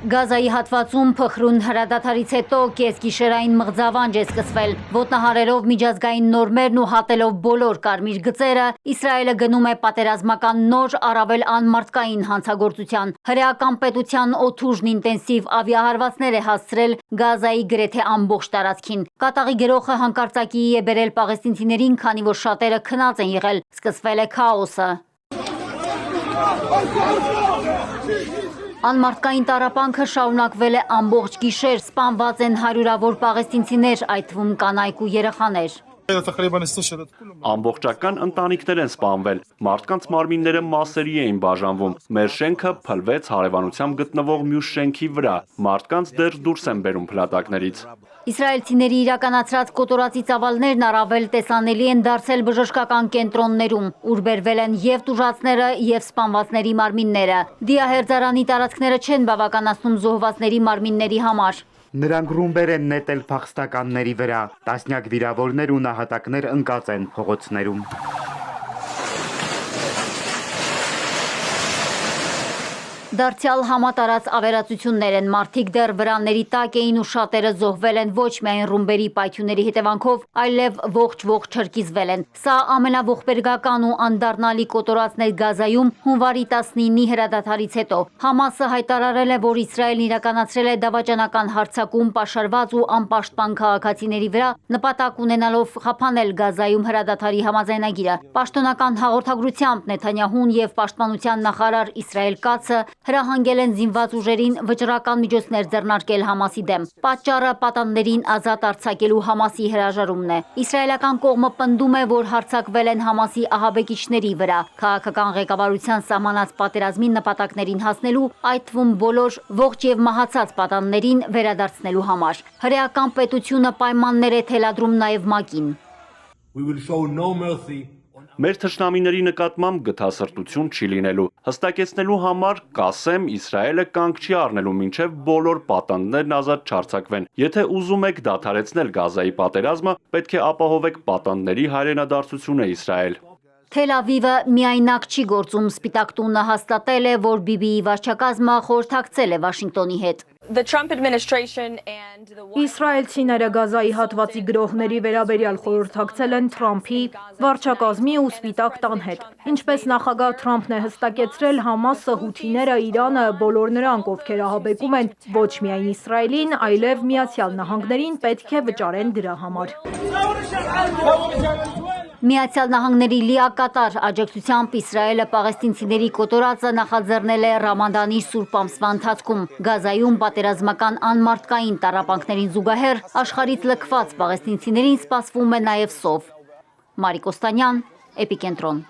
Գազայի հատվածում փխրուն հրադադարից հետո կեսգիշերային մղձավանջ է սկսվել։ Ոտնահարելով միջազգային նորմերն ու հատելով բոլոր կարմիր գծերը, Իսրայելը գնում է պատերազմական նոր, առավել անմարդկային հանցագործության։ Հրեական պետության օդուժն ինտենսիվ ավիահարվածներ է հասցրել Գազայի գրեթե ամբողջ տարածքին։ Կատաղի գրողը հանկարծակիի է բերել պաղեստինցիներին, քանի որ շատերը քնած են եղել։ Սկսվել է քաոսը։ Անմարդկային տառապանքը շարունակվել է ամբողջ գիշեր, սպանված են հարյուրավոր պաղեստինցիներ, այդ թվում կանայք ու երեխաներ։ Ամբողջական ընտանիքներ են սպանվել, մարդկանց մարմինները մասերի էին բաժանվում, մեր շենքը փլվեց հարևանությամբ գտնվող մյուս շենքի վրա, մարդկանց դեռ դուրս են բերում փլատակներից։ Իսրայելցիների իրականացրած կոտորածի ծավալներն առավել տեսանելի են դարձել բժշկական կենտրոններում, ուր բերվել են և տուժածները, և սպանվածների մարմինները։ Դիահերձարանի տարածքները չեն բավականացնում զոհվածների մարմինների համար։ Նրանք ռումբեր են նետել փախստականների վրա, տասնյակ վիրավորներ ու նահատակներ ընկած են փողոցներում։ Դարձյալ համատարած ավերածություններ են, մարդիկ դեռ վրանների տակ էին ու շատերը զոհվել են ոչ միայն ռումբերի պայթյունների հետևանքով, այլև ողջ չրկիզվել են։ Սա ամենաողբերգական ու անդառնալի կոտորածն է Գազայում հունվարի 19-ի հրադադարից հետո։ Համասը հայտարարել է, որ Իսրայելն իրականացրել է դավաճանական հարձակում պաշարված ու անպաշտպան քաղաքացիների վրա, նպատակ ունենալով խափանել Գազայում հրադադարի համաձայնագիրը։ Պաշտոնական հաղորդագրությամբ Նեթանյահուն և պաշտպանության նախարար Իսրայել Կացը հրահանգել են զինված ուժերին վճռական միջոցներ ձեռնարկել Համասի դեմ։ Պատճառը պատանդներին ազատ արձակելու Համասի հրաժարումն է։ Իսրայելական կողմը պնդում է, որ հարձակվել են Համասի ահաբեկիչների վրա, քաղաքական ղեկավարության սահմանած պատերազմի նպատակներին հասնելու, այդ թվում բոլոր ողջ և մահացած պատանդներին վերադարձնելու համար։ Հրեական պետությունը պայմաններ է թելադրում նաև ՄԱԿ-ին։ Մեր թշնամիների նկատմամբ գթասրտություն չի լինելու։ Հստակեցնելու համար կասեմ, Իսրայելը կանգ չի առնելու մինչև բոլոր պատանդներն ազատ չարձակվեն։ Եթե ուզում եք դադարեցնել Գազայի պատերազմը, պետք է ապահովեք պատանդների հայրենադարձությունը Իսրայել։ Թել Ավիվը միայնակ չի գործում, Սպիտակ տունը հաստատել է, որ Բիբիի վարչակազմը խորհրդակցել է Վաշինգտոնի հետ։ Իսրայելցիները Գազայի հատվածի գրողների վերաբերյալ խորհրդակցել են Թրամփի վարչակազմի ու Սպիտակ տան հետ։ Ինչպես նախագահ Թրամփն է հստակեցրել, Համասը, Հութիները, Իրանը, բոլոր նրանք, ովքեր ահաբեկում են ոչ միայն Իսրայելին, այլև Միացյալ Նահանգներին, պետք է վճարեն դրա համար։ Միացյալ Նահանգների լիակատար աջակցությամբ Իսրայելը պաղեստինցիների կոտորածը նախաձեռնել է Ռամադանի սուրբ ամսվա ընթացքում։ Գազայում պատերազմական անմարդկային տառապանքներին զուգահեռ աշխարհից լքված պաղեստինցիներին սպասվում է նաև սով։ Մարիկ Օստանյան, Էպիկենտրոն։